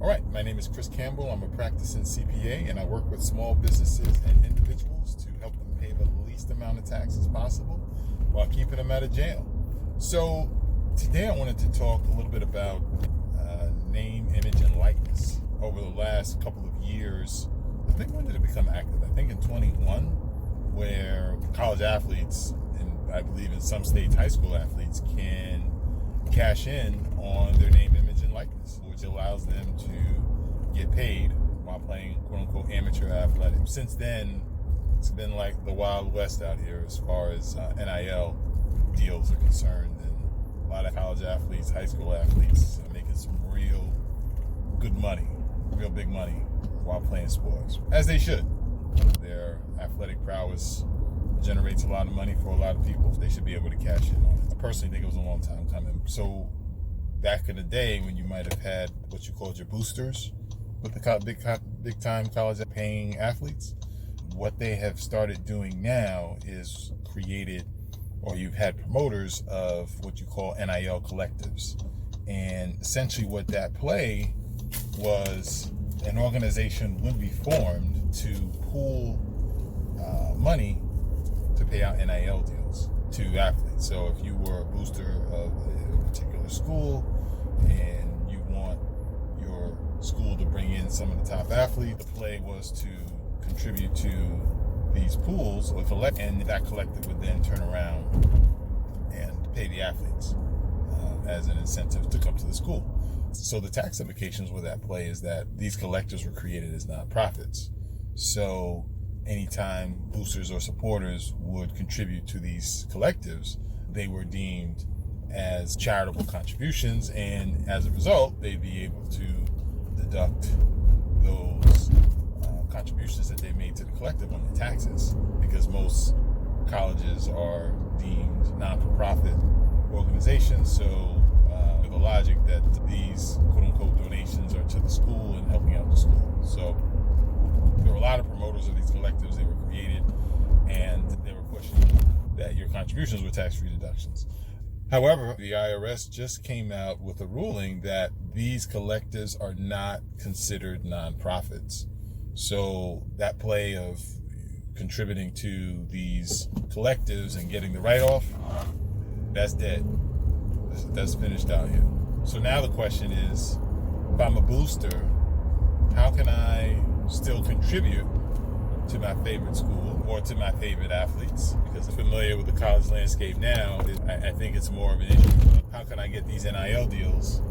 All right, my name is Chris Campbell. I'm a practicing CPA, and I work with small businesses and individuals to help them pay the least amount of taxes possible while keeping them out of jail. So today I wanted to talk a little bit about name, image, and likeness. Over the last couple of years, I think when did it become active? I think in 21, where college athletes, and I believe in some states high school athletes, can cash in on their name, image, and likeness, which allows them to get paid while playing quote-unquote amateur athletics. Since then, it's been like the Wild West out here as far as NIL deals are concerned, and a lot of college athletes, high school athletes are making some real good money, real big money while playing sports, as they should. Their athletic prowess generates a lot of money for a lot of people. They should be able to cash in on it. I personally think it was a long time coming. So back in the day when you might have had what you called your boosters with the big time college paying athletes, what they have started doing now is created, or you've had promoters of what you call NIL collectives. And essentially what that play was, an organization would be formed to pool money to pay out NIL deals to athletes. So if you were a booster of a particular school and you want your school to bring in some of the top athletes, the play was to contribute to these pools or collect, and that collective would then turn around and pay the athletes as an incentive to come to the school. So the tax implications with that play is that these collectors were created as nonprofits. So anytime boosters or supporters would contribute to these collectives, they were deemed as charitable contributions, and as a result, they'd be able to deduct those contributions that they made to the collective on their taxes, because most colleges are deemed non-for-profit organizations. So the logic that these quote-unquote donations are to the school and helping out the school. So there were a lot of promoters of these collectives. They were created, and they were pushing that your contributions were tax-free deductions. However, the IRS just came out with a ruling that these collectives are not considered nonprofits. So that play of contributing to these collectives and getting the write-off, that's dead. That's finished out here. So now the question is, if I'm a booster, how can I still contribute to my favorite school or to my favorite athletes? Because I'm familiar with the college landscape now, I think it's more of an issue. How can I get these NIL deals,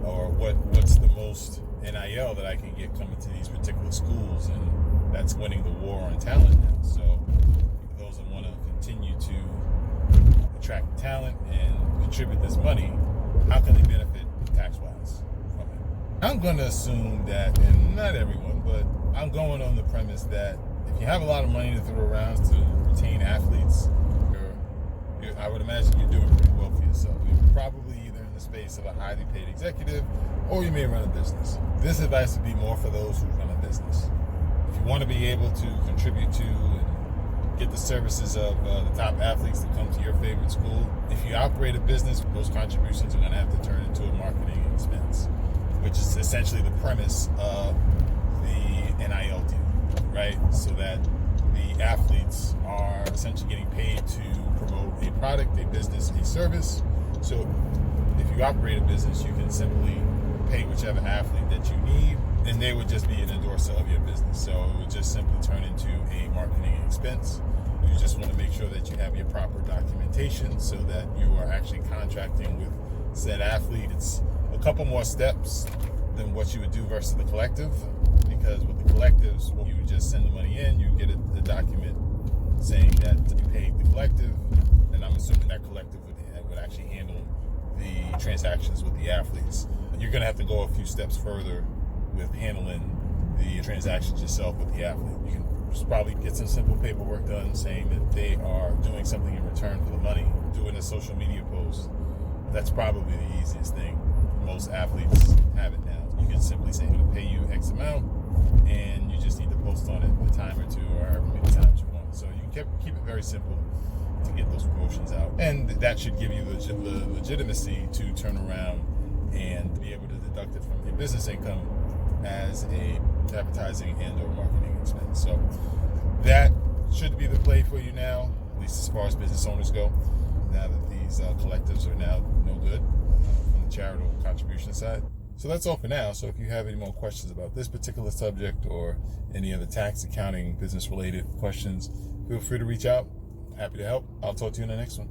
or what's the most NIL that I can get coming to these particular schools? And that's winning the war on talent now. So those that want to continue to attract talent and contribute this money, how can they benefit tax-wise from it? I'm going to assume that, and not everyone, but I'm going on the premise that if you have a lot of money to throw around to retain athletes, I would imagine you're doing pretty well for yourself. You're probably either in the space of a highly paid executive, or you may run a business. This advice would be more for those who run a business. If you want to be able to contribute to and get the services of the top athletes to come to your favorite school, if you operate a business, those contributions are going to have to turn into a marketing expense, which is essentially the premise of the NIL deal, right? So that the athletes are essentially getting paid to promote a product, a business, a service. So if you operate a business, you can simply pay whichever athlete that you need, and they would just be an endorser of your business. So it would just simply turn into a marketing expense. You just want to make sure that you have your proper documentation so that you are actually contracting with said athlete. It's a couple more steps than what you would do versus the collective, because with the collectives, you would just send the money in, you get a document saying that you paid the collective, and I'm assuming that collective would actually handle the transactions with the athletes. You're going to have to go a few steps further with handling the transactions yourself with the athlete. You can just probably get some simple paperwork done saying that they are doing something in return for the money, doing a social media post. That's probably the easiest thing. Most athletes have it now. You can simply say, I'm going to pay you X amount, and you just need to post on it a time or two, or however many times you want. So you can keep it very simple to get those promotions out. And that should give you the legitimacy to turn around and be able to deduct it from your business income as a advertising and or marketing expense. So that should be the play for you now, at least as far as business owners go, now that these collectives are now no good from the charitable contribution side. So that's all for now. So if you have any more questions about this particular subject or any other tax, accounting, business related questions, feel free to reach out. Happy to help. I'll talk to you in the next one.